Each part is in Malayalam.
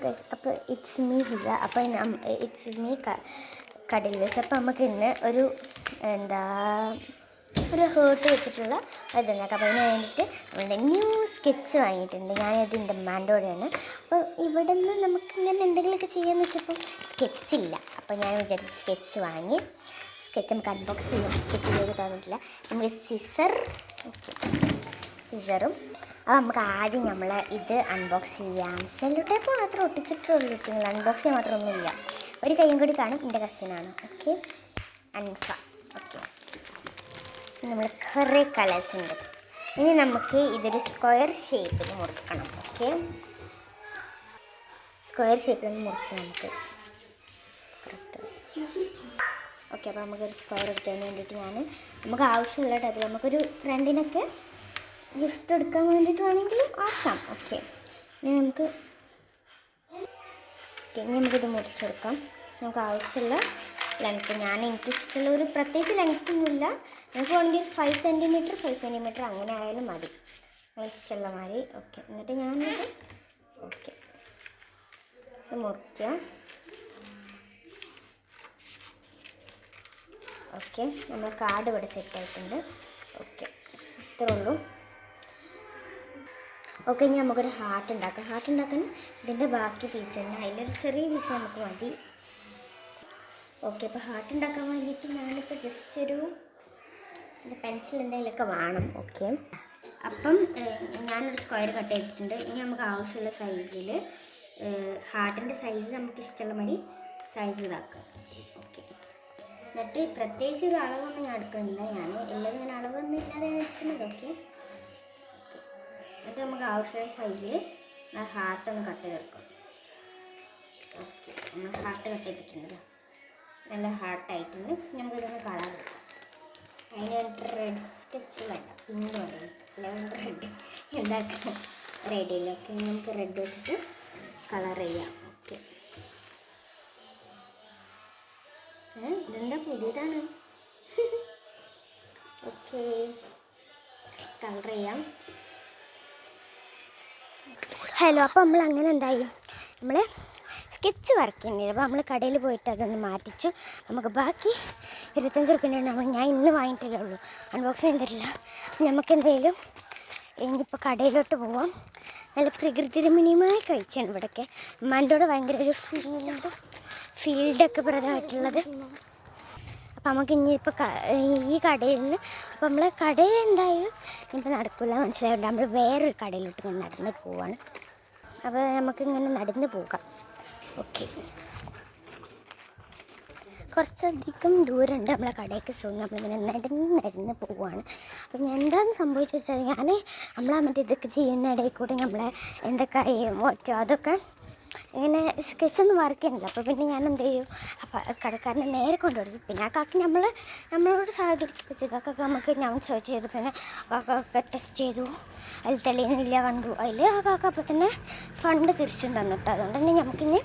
ഗൈസ്, അപ്പോൾ ഇറ്റ്സ് മീ ഹിസ. അപ്പോൾ ഇറ്റ്സ് മീ കടൽസ്. അപ്പോൾ നമുക്ക് ഇന്ന് ഒരു ഹേർട്ട് വെച്ചിട്ടുള്ള ഇതുണ്ടാക്കാം. അപ്പോൾ അതിന് വേണ്ടിയിട്ട് നമ്മളുടെ ന്യൂ സ്കെച്ച് വാങ്ങിയിട്ടുണ്ട്. ഞാനത് എൻ്റെ ഉമ്മാൻ്റെയാണ്. അപ്പോൾ ഇവിടെ നിന്ന് നമുക്ക് ഇങ്ങനെ എന്തെങ്കിലുമൊക്കെ ചെയ്യാമെന്ന് വെച്ചപ്പോൾ സ്കെച്ചില്ല. അപ്പോൾ ഞാൻ വിചാരിച്ച് സ്കെച്ച് വാങ്ങി. സ്കെച്ച് നമുക്ക് അൺബോക്സ് ചെയ്യാം. സ്കെച്ച് ചെയ്ത് തന്നിട്ടില്ല. നമുക്ക് സിസറും. അപ്പോൾ നമുക്ക് ആദ്യം നമ്മൾ ഇത് അൺബോക്സ് ചെയ്യാം. സെല്ലോ ടേപ്പ് മാത്രം ഒട്ടിച്ചിട്ടുള്ളൂ. അൺബോക്സ് ചെയ്യാൻ മാത്രമൊന്നുമില്ല. ഒരു കൈയും കൂടി കാണും. എൻ്റെ കസിനാണ്. ഓക്കെ, അൻഫ. ഓക്കെ, നമ്മൾ കുറേ കളേഴ്സ് ഉണ്ട്. ഇനി നമുക്ക് ഇതൊരു സ്ക്വയർ ഷേപ്പിൽ മുറിക്കണം. ഓക്കെ, സ്ക്വയർ ഷേപ്പിൽ മുറിച്ച് നമുക്ക് കറക്റ്റ്. ഓക്കെ, അപ്പോൾ നമുക്കൊരു സ്ക്വയർ എടുത്തതിന് വേണ്ടിയിട്ട് നമുക്ക് ആവശ്യമുള്ള ടൈപ്പിൽ നമുക്കൊരു ഫ്രണ്ടിനൊക്കെ ഗിഫ്റ്റ് എടുക്കാൻ വേണ്ടിയിട്ട് വേണമെങ്കിലും ആക്കാം. ഓക്കെ, ഇനി നമുക്കിത് മുറിച്ചെടുക്കാം. നമുക്ക് ആവശ്യമുള്ള ലെങ്ത്ത്, എനിക്കിഷ്ടമുള്ള ഒരു പ്രത്യേകിച്ച് ലെങ്ത്തൊന്നുമില്ല. നമുക്ക് വേണമെങ്കിൽ 5 സെൻറ്റിമീറ്റർ അങ്ങനെ ആയാലും മതി, ഇഷ്ടമുള്ള മാതിരി. ഓക്കെ, എന്നിട്ട് ഞാനിത് ഓക്കെ ഇത് മുറിക്കാം. ഓക്കെ, നമ്മൾ കാർഡ് ഇവിടെ സെറ്റായിട്ടുണ്ട്. ഓക്കെ, ഇത്രേ ഉള്ളൂ. ഓക്കെ, ഇനി നമുക്കൊരു ഹാർട്ട് ഉണ്ടാക്കാൻ ഇതിൻ്റെ ബാക്കി പീസ് തന്നെ, അതിലൊരു ചെറിയ പീസ് നമുക്ക് മതി. ഓക്കെ, അപ്പോൾ ഹാർട്ട് ഉണ്ടാക്കാൻ വേണ്ടിയിട്ട് ഞാനിപ്പോൾ ജസ്റ്റ് ഒരു പെൻസിൽ എന്തെങ്കിലുമൊക്കെ വേണം. ഓക്കെ, അപ്പം ഞാനൊരു സ്ക്വയർ കട്ട് ചെയ്തിട്ടുണ്ട്. ഇനി നമുക്ക് ആവശ്യമുള്ള സൈസിൽ ഹാർട്ടിൻ്റെ സൈസ് നമുക്ക് ഇഷ്ടമുള്ള മതി സൈസ് ഇതാക്കാം. ഓക്കെ, എന്നിട്ട് പ്രത്യേകിച്ച് ഒരു അളവൊന്നും ഞാൻ എടുക്കുന്നില്ല. എല്ലാവരും ഇങ്ങനെ അളവൊന്നും ഇല്ലാതെ എടുക്കുന്നത്. ഓക്കെ, എന്നിട്ട് നമുക്ക് ആവശ്യമുള്ള സൈസിൽ ഹാർട്ടൊന്ന് കട്ട് ചെയ്തെടുക്കാം. ഓക്കെ, നമ്മൾ ഹാർട്ട് കട്ട് ചെയ്തിട്ടുണ്ട്. നല്ല ഹാർട്ടായിട്ടുണ്ട്. നമുക്കിതൊന്ന് കളർ എടുക്കാം. അതിന് റെഡ് സ്കെച്ച് വേണ്ട, പിങ്ക് വേണം. റെഡ് എന്താക്കാം റെഡിയില്ല. ഓക്കെ, നമുക്ക് റെഡ് വെച്ചിട്ട് കളർ ചെയ്യാം. ഓക്കെ, ഇതെന്താ പുതിയതാണ്. ഓക്കെ, കളർ ചെയ്യാം. ഹലോ, അപ്പോൾ നമ്മൾ അങ്ങനെ എന്തായി, നമ്മൾ സ്കെച്ച് വർക്ക് ചെയ്യുന്നില്ല. അപ്പോൾ നമ്മൾ കടയിൽ പോയിട്ട് അതൊന്ന് മാറ്റിച്ചു. നമുക്ക് ബാക്കി 25 റുപ്യ ഞാൻ ഇന്ന് വാങ്ങിയിട്ടല്ലേ ഉള്ളൂ, അൺബോക്സ് ചെയ്തിട്ടില്ല. നമുക്ക് എന്തെങ്കിലും ഇനിയിപ്പോൾ കടയിലോട്ട് പോവാം. നല്ല പ്രകൃതി രമണീയമായ കഴിച്ചാണ് ഇവിടെയൊക്കെ. ഉമ്മാൻ്റെ ഭയങ്കര ഒരു ഫീൽഡൊക്കെ പ്രധാനമായിട്ടുള്ളത്. അപ്പോൾ നമുക്ക് ഇനിയിപ്പോൾ ഈ കടയിൽ നിന്ന് അപ്പോൾ നമ്മൾ കടയിൽ എന്തായാലും ഇനിയിപ്പോൾ നടക്കില്ല, മനസ്സിലായിട്ടുണ്ട്. നമ്മൾ വേറൊരു കടയിലോട്ട് ഇങ്ങനെ നടന്ന് പോവാണ്. അപ്പോൾ നമുക്കിങ്ങനെ നടന്ന് പോകാം. ഓക്കെ, കുറച്ചധികം ദൂരമുണ്ട് നമ്മളെ കടയ്ക്ക്. സോ നമ്മളിങ്ങനെ നടന്ന് പോവുകയാണ്. അപ്പം എന്താണെന്ന് സംഭവിച്ചു വെച്ചാൽ നമ്മളാ ഇതൊക്കെ ചെയ്യുന്ന ഇടയിൽ കൂടെ നമ്മളെ എന്തൊക്കെ ഒറ്റ അതൊക്കെ ഇങ്ങനെ സ്കെച്ചൊന്നും വർക്ക് ചെയ്യുന്നില്ല. അപ്പോൾ പിന്നെ ഞാൻ എന്ത് ചെയ്യും, അപ്പോൾ കടക്കാരനെ നേരെ കൊണ്ടുവരും. പിന്നെ ആ കാക്ക നമ്മളോട് സഹകരിക്കുക. കാക്കൊക്കെ നമുക്ക് ഞാൻ ചോദിച്ചു ചെയ്തു. പിന്നെ കാക്കൊക്കെ ടെസ്റ്റ് ചെയ്തു, അതിൽ തെളിയുന്നില്ല കണ്ടു. അതിൽ ആ കാക്ക അപ്പോൾ തന്നെ ഫണ്ട് തിരിച്ചും തന്നിട്ട്. അതുകൊണ്ട് തന്നെ നമുക്കിനി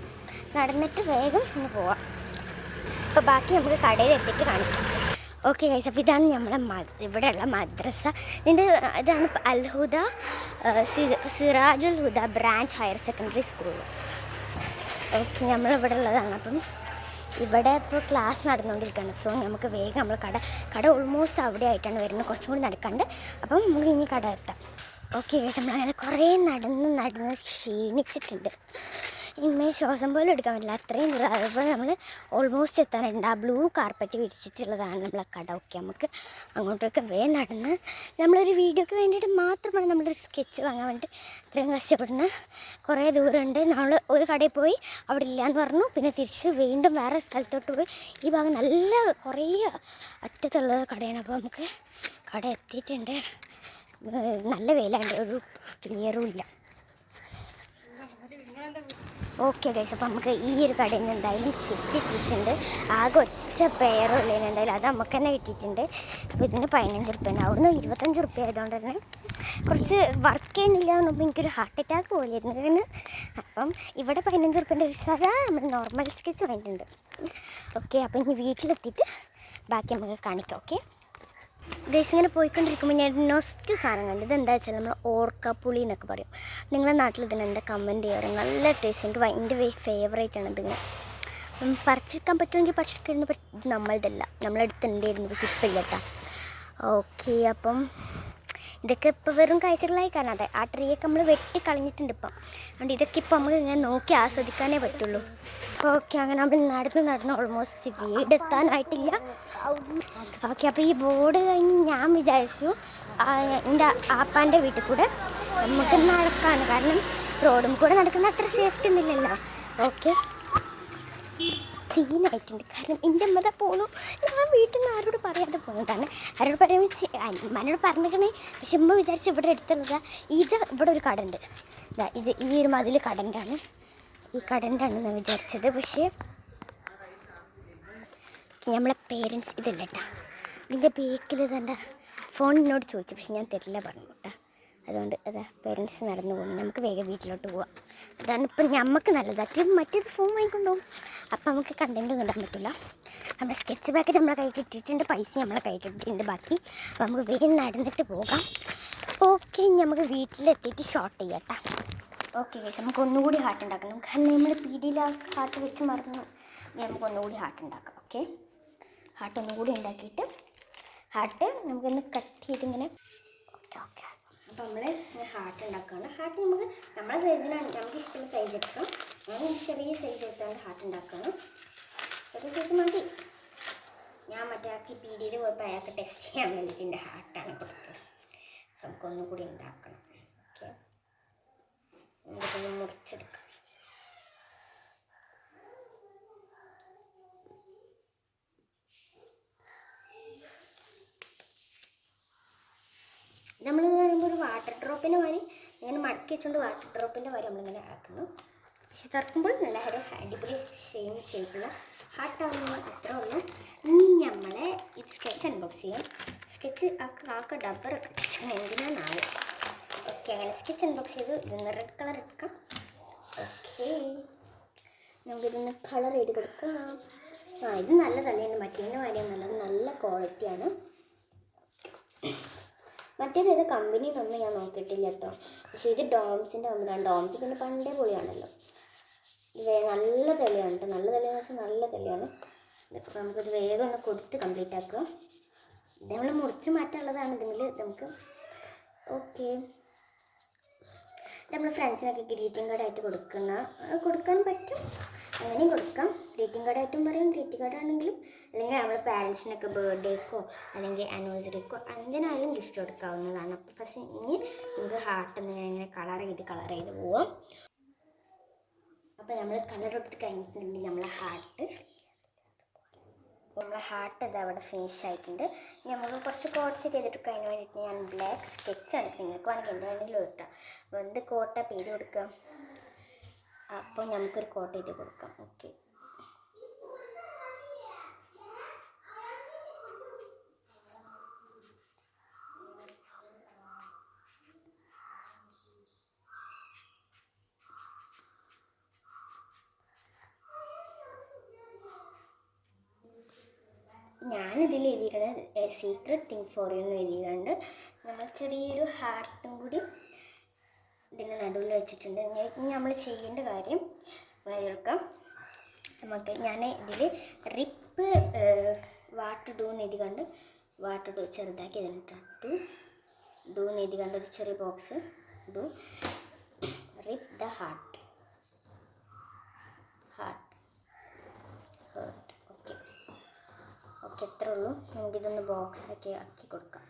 നടന്നിട്ട് വേഗം ഇനി പോവാം. അപ്പോൾ ബാക്കി നമുക്ക് കടയിൽ എത്തിയിട്ട് കാണിക്കാം. ഓക്കെ ഗൈസ്, അപ്പോൾ ഇതാണ് നമ്മളെ ഇവിടെയുള്ള മദ്രസ. ഇതാണ് Alhuda Sirajul Huda branch higher secondary school. Okay, നമ്മളിവിടെ ഉള്ളതാണ്. അപ്പം ഇവിടെ ഇപ്പോൾ ക്ലാസ് നടന്നുകൊണ്ടിരിക്കുകയാണ്. സോ നമുക്ക് വേഗം നമ്മൾ കട ഓൾമോസ്റ്റ് അവിടെ ആയിട്ടാണ് വരുന്നത്. കുറച്ചും കൂടി നടക്കാണ്ട്. അപ്പം നമുക്ക് ഇനി കട എത്താം. ഓക്കെ ഗൈസ്, നമ്മളങ്ങനെ കുറേ നടന്ന് ക്ഷീണിച്ചിട്ടുണ്ട്. ഇനിമേ ശ്വാസം പോലും എടുക്കാൻ പറ്റില്ല, അത്രയും ദൂരം. അതുപോലെ നമ്മൾ ഓൾമോസ്റ്റ് എത്താനുണ്ട്. ആ ബ്ലൂ കാർപ്പറ്റ് വിരിച്ചിട്ടുള്ളതാണ് നമ്മളെ കട. ഓക്കെ, നമുക്ക് അങ്ങോട്ടൊക്കെ വേഗം നടന്ന് നമ്മളൊരു വീഡിയോക്ക് വേണ്ടിയിട്ട് മാത്രമാണ് നമ്മളൊരു സ്കെച്ച് വാങ്ങാൻ വേണ്ടിയിട്ട് ഇത്രയും കഷ്ടപ്പെടുന്നത്. കുറേ ദൂരമുണ്ട്. നമ്മൾ ഒരു കടയിൽ പോയി അവിടെ ഇല്ലയെന്ന് പറഞ്ഞു. പിന്നെ തിരിച്ച് വീണ്ടും വേറെ സ്ഥലത്തോട്ട് പോയി. ഈ ഭാഗം നല്ല കുറേ അറ്റത്തുള്ള കടയാണ്. അപ്പോൾ നമുക്ക് കട എത്തിയിട്ടുണ്ട്. നല്ല വെയിലുണ്ട്, ഒരു ക്ലിയറും ഇല്ല. ഓക്കെ ഗൈസ്, അപ്പോൾ നമുക്ക് ഈ ഒരു കടയിൽ നിന്ന് എന്തായാലും സ്കെച്ച് ഇട്ടിട്ടുണ്ട്. ആകെ ഒറ്റ പെയറും ഉള്ളതിന് എന്തായാലും അത് നമുക്ക് തന്നെ കിട്ടിയിട്ടുണ്ട്. അപ്പോൾ ഇതിന് 15 റുപ്യ ഉണ്ട്. അവിടുന്ന് 25 റുപ്യ ആയതുകൊണ്ട് തന്നെ കുറച്ച് വർക്ക് ചെയ്യണില്ല എന്ന് പറഞ്ഞപ്പോൾ എനിക്കൊരു ഹാർട്ട് അറ്റാക്ക് പോലെയായിരുന്നു. അപ്പം ഇവിടെ 15 റുപ്യൻ്റെ ഒരു സാധാ നമ്മൾ നോർമൽ സ്കെച്ച് വാങ്ങിയിട്ടുണ്ട്. ഓക്കെ, അപ്പോൾ ഇനി വീട്ടിലെത്തിയിട്ട് ബാക്കി നമുക്ക് കാണിക്കാം. ഓക്കെ. ഗൈസ് ഇങ്ങനെ പോയിക്കൊണ്ടിരിക്കുമ്പോൾ ഞാൻ നൊസ്റ്റ് സാധനം കണ്ടു. ഇതെന്താ വെച്ചാൽ നമ്മൾ ഓർക്കപ്പുളി എന്നൊക്കെ പറയും. നിങ്ങളുടെ നാട്ടിൽ ഇതിനെന്താ കമൻറ്റ് ചെയ്യാറ്? നല്ല ടേസ്റ്റ്, എനിക്ക് എൻ്റെ ഫേവറേറ്റ് ആണ് ഇതിങ്ങനെ. പറിച്ചെടുക്കാൻ പറ്റുമെങ്കിൽ പറിച്ചെടുക്കാൻ, ഇത് നമ്മളതല്ല, നമ്മളടുത്ത് ഉണ്ടായിരുന്നു, പക്ഷെ ഇപ്പം ഇല്ല കേട്ടോ. ഓക്കെ, അപ്പം ഇതൊക്കെ ഇപ്പോൾ വെറും കാഴ്ചകളായി കാരണം അതെ ആ ട്രീയൊക്കെ നമ്മൾ വെട്ടി കളഞ്ഞിട്ടുണ്ട് ഇപ്പം. അതുകൊണ്ട് ഇതൊക്കെ ഇപ്പം നമുക്ക് ഇങ്ങനെ നോക്കി ആസ്വദിക്കാനേ പറ്റുള്ളൂ. ഓക്കെ, അങ്ങനെ നമ്മൾ നടന്ന് ഓൾമോസ്റ്റ് വീടെത്താനായിട്ടില്ല. ഓക്കെ, അപ്പോൾ ഈ ബോർഡ് കഴിഞ്ഞ് ഞാൻ വിചാരിച്ചു എൻ്റെ ആപ്പാൻ്റെ വീട്ടിൽ കൂടെ നമുക്ക് നടക്കാണ്. കാരണം റോഡും കൂടെ നടക്കുന്ന അത്ര സേഫ്റ്റി ഒന്നുമില്ലല്ലോ. ഓക്കെ, സീനായിട്ടുണ്ട്. കാരണം എൻ്റെ അമ്മ പോണു, ഞാൻ വീട്ടിൽ നിന്ന് ആരോട് പറയാതെ പോകുന്നതാണ്. ആരോട് പറയാൻ അമ്മനോട് പറഞ്ഞിരിക്കണേ. പക്ഷെ അമ്മ വിചാരിച്ച് ഇവിടെ എടുത്തുള്ളത് ഇത് ഇവിടെ ഒരു കട ഉണ്ട്, ഇത് ഈ ഒരു മതിൽ കടൻ്റാണ്, ഈ കടൻ്റാണ് ഞാൻ വിചാരിച്ചത്. പക്ഷേ നമ്മളെ പേരൻസ് ഇതല്ല കേട്ടോ, ഇതിൻ്റെ ബേക്കിൽ ഇതെൻ്റെ ഫോണിനോട് ചോദിച്ചു, പക്ഷെ ഞാൻ തരില്ല പറഞ്ഞു കേട്ടോ. അതുകൊണ്ട് അതാ പേരൻസ് നടന്നു പോകുന്നു, നമുക്ക് വേഗം വീട്ടിലോട്ട് പോവാം. അതാണ് ഇപ്പം നമുക്ക് നല്ലത്. മറ്റേത് ഫോൺ വാങ്ങിക്കൊണ്ടുപോകും, അപ്പം നമുക്ക് കണ്ടൻറ്റ് ഒന്നും ഇടാൻ പറ്റില്ല. നമ്മുടെ സ്കെച്ച് പാക്കറ്റ് നമ്മളെ കൈ കിട്ടിയിട്ടുണ്ട്, പൈസ നമ്മളെ കൈ കിട്ടിയിട്ടുണ്ട് ബാക്കി. അപ്പോൾ നമുക്ക് വേഗം നടന്നിട്ട് പോകാം. ഓക്കെ, നമുക്ക് വീട്ടിലെത്തിയിട്ട് ഷോട്ട് ചെയ്യാം കേട്ടോ. ഓക്കെ ഗൈസ്, നമുക്ക് ഒന്നുകൂടി ഹാർട്ട് ഉണ്ടാക്കണം. കാരണം നമ്മൾ പീടിയിൽ ആ ഹാർട്ട് വെച്ച് മറന്നു. നമുക്ക് ഒന്നുകൂടി ഹാർട്ട് ഉണ്ടാക്കാം. ഓക്കെ, ഹാർട്ട് ഒന്നുകൂടി ഉണ്ടാക്കിയിട്ട് ഹാർട്ട് നമുക്കൊന്ന് കട്ട് ചെയ്തിങ്ങനെ. ഓക്കെ ഓക്കെ, അപ്പോൾ നമ്മൾ ഹാർട്ട് ഉണ്ടാക്കുകയാണ്. ഹാർട്ട് നമുക്ക് നമ്മളെ സൈസിനാണ്, നമുക്ക് ഇഷ്ടമുള്ള സൈസ് എടുക്കാം. ഞാൻ ചെറിയ സൈസ് എടുത്താണ് ഹാർട്ട് ഉണ്ടാക്കുകയാണ്. ചെറിയ സൈസ് മതി. ഞാൻ മറ്റേ ആക്കി പീടിയിൽ പോയപ്പോൾ അയാൾക്ക് ടെസ്റ്റ് ചെയ്യാൻ വേണ്ടിയിട്ട് എൻ്റെ ഹാർട്ടാണ് കൊടുത്തത്. സോ നമുക്കൊന്നുകൂടി ഉണ്ടാക്കണം. ഓക്കെ, നമുക്കൊന്ന് മുറിച്ചെടുക്കാം. നമ്മളിന്ന് പറയുമ്പോൾ ഒരു വാട്ടർ ഡ്രോപ്പിൻ്റെ മാതിരി ഇങ്ങനെ മടക്കി വെച്ചുകൊണ്ട് വാട്ടർ ഡ്രോപ്പിൻ്റെ മാതിരി നമ്മളിങ്ങനെ ആക്കുന്നു. പക്ഷെ തുറക്കുമ്പോൾ നല്ല ഒരു അടിപൊളി സെയിം ഷേപ്പുള്ള ഹാർട്ടാവുന്ന അത്ര ഉള്ളൂ. ഇനി നമ്മളെ ഇത് സ്കെച്ച് അൺബോക്സ് ചെയ്യാം. സ്കെച്ച് ആക്ക ഡബ്ബർ എന്തിനാണാവും. ഓക്കെ, അങ്ങനെ സ്കെച്ച് അൺബോക്സ് ചെയ്ത് ഇതൊന്ന് റെഡ് കളർ എടുക്കാം. ഓക്കെ, നമുക്കിതൊന്ന് കളർ ചെയ്ത് കൊടുക്കാം. ഇത് നല്ലതല്ലേ, മറ്റേതിൻ്റെ മാതിരിയൊന്നുമല്ല, നല്ല ക്വാളിറ്റിയാണ്. മറ്റേത് ഇത് കമ്പനിന്നൊന്നും ഞാൻ നോക്കിയിട്ടില്ല കേട്ടോ. പക്ഷേ ഇത് ഡോംസിൻ്റെ കമ്പനിയാണ്. ഡോംസ് പിന്നെ പണ്ടേ പൊളിയാണല്ലോ. ഇത് നല്ല തെളിയാണ് കേട്ടോ, നല്ല തെളിയെന്ന് വെച്ചാൽ നല്ല തെളിയാണ്. ഇതൊക്കെ നമുക്കിത് വേഗം ഒന്ന് കൊടുത്ത് കംപ്ലീറ്റ് ആക്കുക. ഇത് നമ്മൾ മുറിച്ച് മാറ്റാനുള്ളതാണ് ഇതിൽ നമുക്ക്. ഓക്കെ, നമ്മൾ ഫ്രണ്ട്സിനൊക്കെ ഗ്രീറ്റിംഗ് കാർഡായിട്ട് കൊടുക്കാൻ പറ്റും, അങ്ങനെയും കൊടുക്കാം. ഗ്രീറ്റിംഗ് കാർഡായിട്ടും പറയും, ഗ്രീറ്റിംഗ് കാർഡാണെങ്കിലും. അല്ലെങ്കിൽ നമ്മൾ പാരൻസിനൊക്കെ ബർത്ത്ഡേക്കോ അല്ലെങ്കിൽ ആനിവേഴ്സറിക്കോ എന്തിനായാലും ഗിഫ്റ്റ് കൊടുക്കാവുന്നതാണ്. അപ്പോൾ ഫസ്റ്റ് ഇനി നമുക്ക് ഹാർട്ട് ഇങ്ങനെ കളർ ചെയ്ത് പോവാം. അപ്പോൾ നമ്മൾ കളർ എടുത്ത് കഴിഞ്ഞിട്ടുണ്ടെങ്കിൽ നമ്മളെ ഹാർട്ട് ഇത് അവിടെ ഫിനിഷ് ആയിട്ടുണ്ട്. നമുക്ക് കുറച്ച് കോട്ട്സ് ചെയ്തിട്ട് അതിന് വേണ്ടിയിട്ട് ഞാൻ ബ്ലാക്ക് സ്കെച്ചാണ്. നിങ്ങൾക്ക് വേണമെങ്കിൽ എന്ത് വേണമെങ്കിലും ഇട്ടാം. അപ്പോൾ എന്ത് കോട്ട ചെയ്ത് കൊടുക്കാം. അപ്പോൾ നമുക്കൊരു കോട്ട് ചെയ്ത് കൊടുക്കാം. ഓക്കെ, ഞാനിതിൽ എഴുതിയിരിക്കുന്നത് സീക്രട്ട് തിങ് ഫോർ യു എന്ന് എഴുതിയിട്ടുണ്ട്. നമ്മൾ ചെറിയൊരു ഹാർട്ടും കൂടി ഇതിൻ്റെ നടുവിൽ വെച്ചിട്ടുണ്ട്. ഇനി നമ്മൾ ചെയ്യേണ്ട കാര്യം എടുക്കാം. നമുക്ക് ഞാൻ ഇതിൽ റിപ്പ് വാട്ട് ഡൂ എന്ന് എഴുതി കണ്ട് വാട്ട് ഡൂ ചെറുതാക്കി ഇതിലിട്ട് ഡൂ എന്ന് എഴുതി കണ്ട് ഒരു ചെറിയ box do rip the heart. Okay okay, എത്ര ഉള്ളൂ. നമുക്കിതൊന്ന് ബോക്സാക്കി ആക്കി കൊടുക്കാം.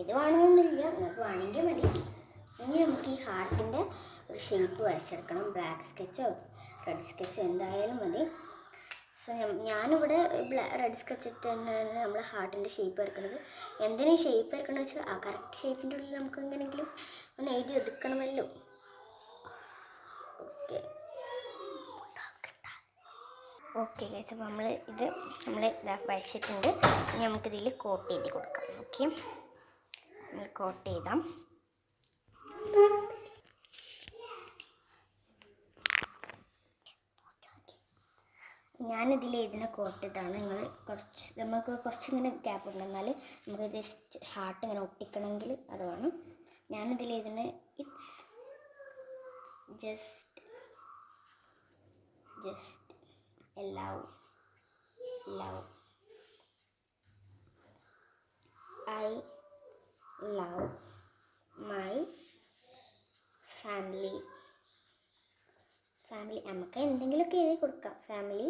ഇത് വേണമെന്നൊന്നുമില്ല, നിങ്ങൾക്ക് വേണമെങ്കിൽ മതി. ഇനി നമുക്ക് ഈ ഹാർട്ടിൻ്റെ ഒരു ഷേപ്പ് വരച്ചെടുക്കണം. ബ്ലാക്ക് സ്കെച്ചോ റെഡ് സ്കെച്ചോ എന്തായാലും മതി. സോ ഞാനിവിടെ റെഡ് സ്കെച്ച് ഇട്ട് തന്നെയാണ് നമ്മൾ ഹാർട്ടിൻ്റെ ഷേപ്പ് വരക്കുന്നത്. എന്തിനാണ് ഷേപ്പ് വരക്കണമെന്ന് വെച്ചാൽ ആ കറക്റ്റ് ഷേപ്പിൻ്റെ ഉള്ളിൽ നമുക്ക് എങ്ങനെയെങ്കിലും ഒന്ന് എഴുതി ഒതുക്കണമല്ലോ. ഓക്കെ ഓക്കെ ഗൈസ്, അപ്പോൾ നമ്മൾ ഇതാ വരച്ചിട്ടുണ്ട്. ഇനി നമുക്കിതിൽ കോട്ട് ചെയ്ത് കൊടുക്കാം. ഓക്കെ, നമ്മൾ കോട്ട് ചെയ്താം. ഞാനിതിൽ ഇതിനെ കോട്ടതാണ്. നമുക്ക് കുറച്ചിങ്ങനെ ഗ്യാപ്പ് ഉണ്ട്, എന്നാൽ നമുക്ക് ജസ്റ്റ് ഹാർട്ട് ഇങ്ങനെ ഒട്ടിക്കണമെങ്കിൽ അത് വേണം. ഞാനിതിൽ ഇതിന് it's just love I love my family. നമുക്ക് എന്തെങ്കിലുമൊക്കെ എഴുതി കൊടുക്കാം. Family,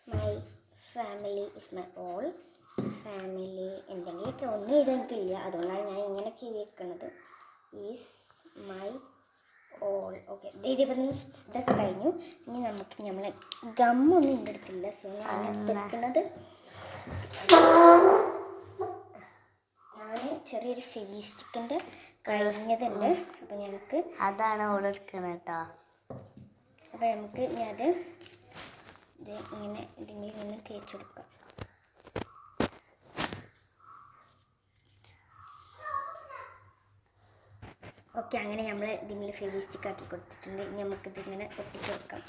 my family is my all. Family എന്തെങ്കിലുമൊക്കെ ഒന്നും എഴുതാനിട്ടില്ല, അതുകൊണ്ടാണ് ഞാൻ ഇങ്ങനെ ചെയ്തിരിക്കുന്നത്. Is my all. ഓക്കെ, ഇതൊക്കെ കഴിഞ്ഞു. ഇനി നമുക്ക് നമ്മളെ ഗമ്മൊന്നും എൻ്റെ അടുത്തില്ല, സോ ഞാൻ എടുത്തിരിക്കുന്നത് ചെറിയൊരു ഫെവിസ്റ്റിക്കിൻ്റെ കഴിഞ്ഞതുണ്ട്. അപ്പം ഞങ്ങൾക്ക് അതാണ് ഓളെടുക്കണം കേട്ടോ. അപ്പം നമുക്ക് ഇത് ഇങ്ങനെ ഇതിങ്ങനെ തേച്ച് കൊടുക്കാം. ഓക്കെ, അങ്ങനെ നമ്മൾ ഇതിൽ ഫെവിസ്റ്റിക് ആക്കി കൊടുത്തിട്ടുണ്ട്. ഇനി നമുക്കിതിങ്ങനെ ഒട്ടിച്ച് വെക്കാം.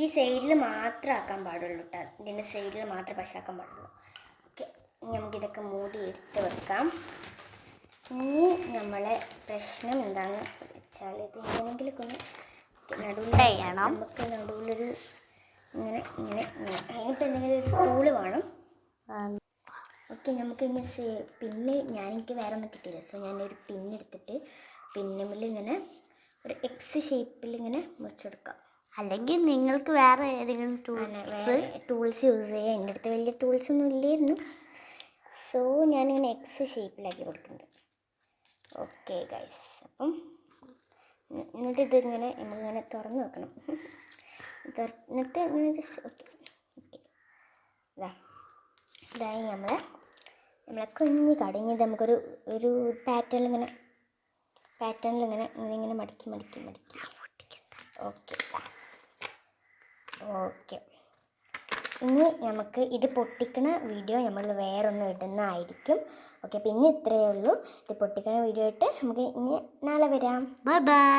ഈ സൈഡിൽ മാത്രമേ ആക്കാൻ പാടുള്ളൂ കേട്ടോ, ഇതിൻ്റെ സൈഡിൽ മാത്രമേ പക്ഷേ ആക്കാൻ പാടുള്ളൂ. ഓക്കെ, ഇനി നമുക്കിതൊക്കെ മൂടി എടുത്ത് വെക്കാം. ഇനി നമ്മളെ പ്രശ്നം എന്താണെന്ന് വെച്ചാൽ ഇത് എങ്ങനെയെങ്കിലൊക്കെ ഒന്ന് നമുക്ക് നടുവിലൊരു ഇങ്ങനെ അതിനിപ്പോൾ എന്തെങ്കിലും ഒരു ടൂള് വേണം. ഓക്കെ, നമുക്ക് ഇനി പിന്നെ എനിക്ക് വേറെ ഒന്നും കിട്ടിയില്ല, സോ ഞാനൊരു പിന്നെടുത്തിട്ട് പിന്നുമ്മിൽ ഇങ്ങനെ ഒരു എക്സ് ഷേപ്പിൽ ഇങ്ങനെ മുറിച്ചെടുക്കാം. അല്ലെങ്കിൽ നിങ്ങൾക്ക് വേറെ ഏതെങ്കിലും ടൂൾസ് യൂസ് ചെയ്യാം. എൻ്റെ അടുത്ത് വലിയ ടൂൾസൊന്നും ഇല്ലായിരുന്നു, സോ ഞാനിങ്ങനെ എക്സ് ഷേപ്പിലാക്കി കൊടുക്കുന്നുണ്ട്. ഓക്കെ ഗൈസ്, അപ്പം എന്നിട്ട് ഇതിങ്ങനെ നമ്മളിങ്ങനെ തുറന്ന് വെക്കണം. എന്നിട്ട് ഇങ്ങനെ ജസ്റ്റ് ഓക്കെ ഇതായി നമ്മളെ കുഞ്ഞ് കടങ്ങിയത് നമുക്കൊരു പാറ്റേണിൽ ഇങ്ങനെ മടക്കി ഓക്കെ. ഇനി നമുക്ക് ഇത് പൊട്ടിക്കണ വീഡിയോ നമ്മൾ വേറൊന്നും ഇടുന്നതായിരിക്കും. ഓക്കെ, പിന്നെ ഇത്രയേ ഉള്ളൂ. ഇത് പൊട്ടിക്കണ വീഡിയോ ഇട്ട് നമുക്ക് ഇനി നാളെ വരാം. Bye bye.